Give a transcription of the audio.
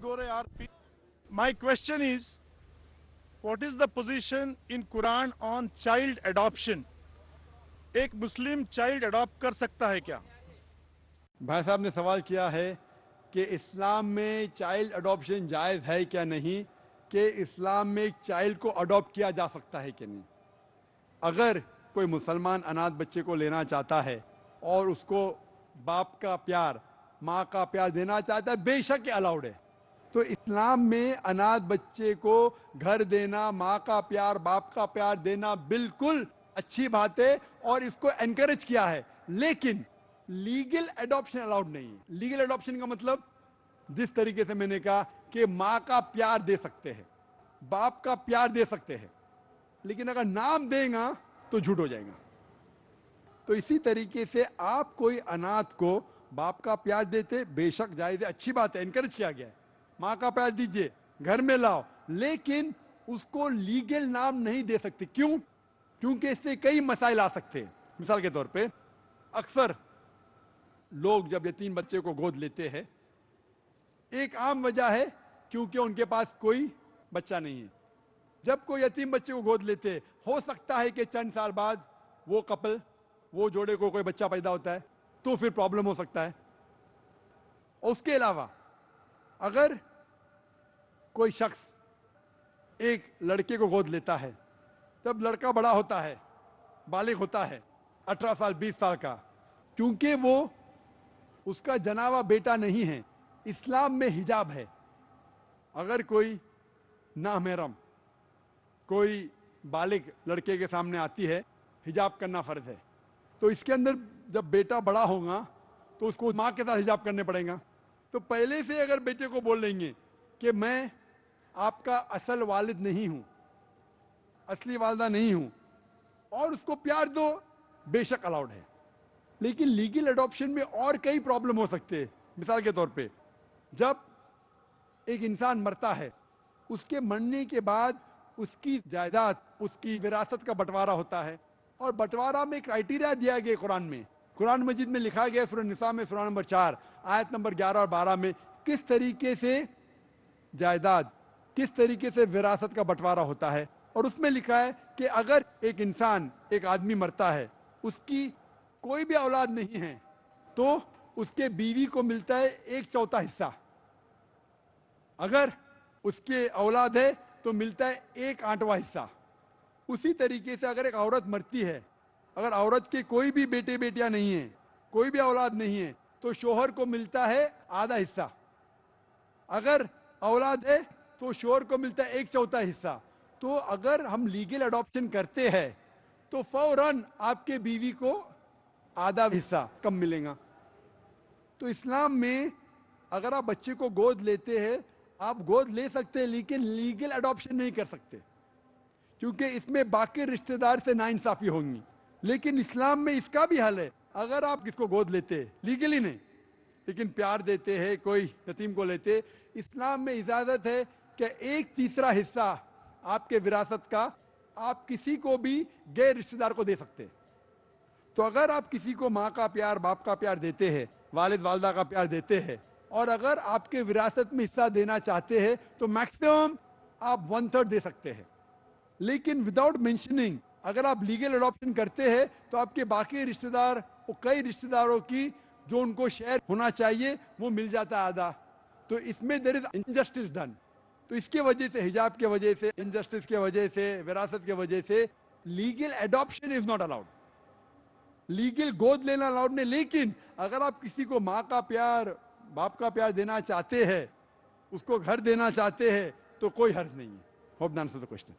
Gore RP. My question is, what is the position in Quran on child adoption? एक मुस्लिम child adopt कर सकता है क्या? भाई साहब ने सवाल किया है कि इस्लाम में चाइल्ड अडॉप्शन जायज़ है क्या नहीं, कि इस्लाम में एक चाइल्ड को अडॉप्ट किया जा सकता है कि नहीं। अगर कोई मुसलमान अनाथ बच्चे को लेना चाहता है और उसको बाप का प्यार, माँ का प्यार देना चाहता है, बेशक अलाउड है। तो इस्लाम में अनाथ बच्चे को घर देना, माँ का प्यार, बाप का प्यार देना बिल्कुल अच्छी बात है और इसको एनकरेज किया है, लेकिन लीगल एडॉप्शन अलाउड नहीं है। लीगल एडॉप्शन का मतलब जिस तरीके से मैंने कहा कि माँ का प्यार दे सकते हैं, बाप का प्यार दे सकते हैं, लेकिन अगर नाम देगा तो झूठ हो जाएगा। तो इसी तरीके से आप कोई अनाथ को बाप का प्यार देते, बेशक जायज़ है, अच्छी बात है, एनकरेज किया गया है। माँ का प्यार दीजिए, घर में लाओ, लेकिन उसको लीगल नाम नहीं दे सकते। क्यों? क्योंकि इससे कई मसाइल आ सकते हैं। मिसाल के तौर पे अक्सर लोग जब यतीम बच्चे को गोद लेते हैं, एक आम वजह है क्योंकि उनके पास कोई बच्चा नहीं है। जब कोई यतीम बच्चे को गोद लेते हैं, हो सकता है कि चंद साल बाद वो कपल, वो जोड़े को कोई बच्चा पैदा होता है, तो फिर प्रॉब्लम हो सकता है। और उसके अलावा अगर कोई शख्स एक लड़के को गोद लेता है, तब लड़का बड़ा होता है, बालिग होता है, 18 साल 20 साल का, क्योंकि वो उसका जनावा बेटा नहीं है। इस्लाम में हिजाब है। अगर कोई नामहरम कोई बालिग लड़के के सामने आती है, हिजाब करना फर्ज है। तो इसके अंदर जब बेटा बड़ा होगा तो उसको माँ के साथ हिजाब करने पड़ेगा। तो पहले से अगर बेटे को बोल लेंगे कि मैं आपका असल वालिद नहीं हूँ, असली वालदा नहीं हूँ, और उसको प्यार दो, बेशक अलाउड है। लेकिन लीगल अडॉप्शन में और कई प्रॉब्लम हो सकते हैं। मिसाल के तौर पे जब एक इंसान मरता है, उसके मरने के बाद उसकी जायदाद, उसकी विरासत का बंटवारा होता है, और बंटवारा में क्राइटेरिया दिया गया कुरान में। कुरान मजीद में लिखा गया सूरह निसा में सूरह नंबर 4 आयत नंबर 11 और 12 में किस तरीके से जायदाद, किस तरीके से विरासत का बंटवारा होता है। और उसमें लिखा है कि अगर एक इंसान, एक आदमी मरता है, उसकी कोई भी औलाद नहीं है, तो उसके बीवी को मिलता है 1/4 हिस्सा। अगर उसके औलाद है तो मिलता है 1/8वां हिस्सा। उसी तरीके से अगर एक औरत मरती है, अगर औरत के कोई भी बेटे बेटियां नहीं है, कोई भी औलाद नहीं है, तो शोहर को मिलता है आधा हिस्सा। अगर औलाद है तो शोहर को मिलता है 1/4 हिस्सा। तो अगर हम लीगल अडॉप्शन करते हैं तो फौरन आपके बीवी को आधा हिस्सा कम मिलेगा। तो इस्लाम में अगर आप बच्चे को गोद लेते हैं, आप गोद ले सकते हैं, लेकिन लीगल अडॉप्शन नहीं कर सकते, क्योंकि इसमें बाकी रिश्तेदार से नाइंसाफी होंगी। लेकिन इस्लाम में इसका भी हल है। अगर आप किसको गोद लेते हैं, लीगली नहीं, लेकिन प्यार देते हैं, कोई यतीम को लेते, इस्लाम में इजाजत है कि 1/3 हिस्सा आपके विरासत का आप किसी को भी गैर रिश्तेदार को दे सकते हैं। तो अगर आप किसी को माँ का प्यार, बाप का प्यार देते हैं, वालिद वालदा का प्यार देते हैं, और अगर आपके विरासत में हिस्सा देना चाहते हैं, तो मैक्सिमम आप 1/3 दे सकते हैं। लेकिन विदाउट मेंशनिंग अगर आप लीगल अडॉप्शन करते हैं, तो आपके बाकी रिश्तेदार, वो कई रिश्तेदारों की जो उनको शेयर होना चाहिए वो मिल जाता है आधा। तो इसमें देयर इज इनजस्टिस डन। तो इसके वजह से, हिजाब के वजह से, इनजस्टिस के वजह से, विरासत के वजह से legal adoption is not allowed. Legal गोद लेना अलाउड नहीं। लेकिन अगर आप किसी को माँ का प्यार, बाप का प्यार देना चाहते हैं, उसको घर देना चाहते हैं, तो कोई हर्ज नहीं है। Hope that answers the question.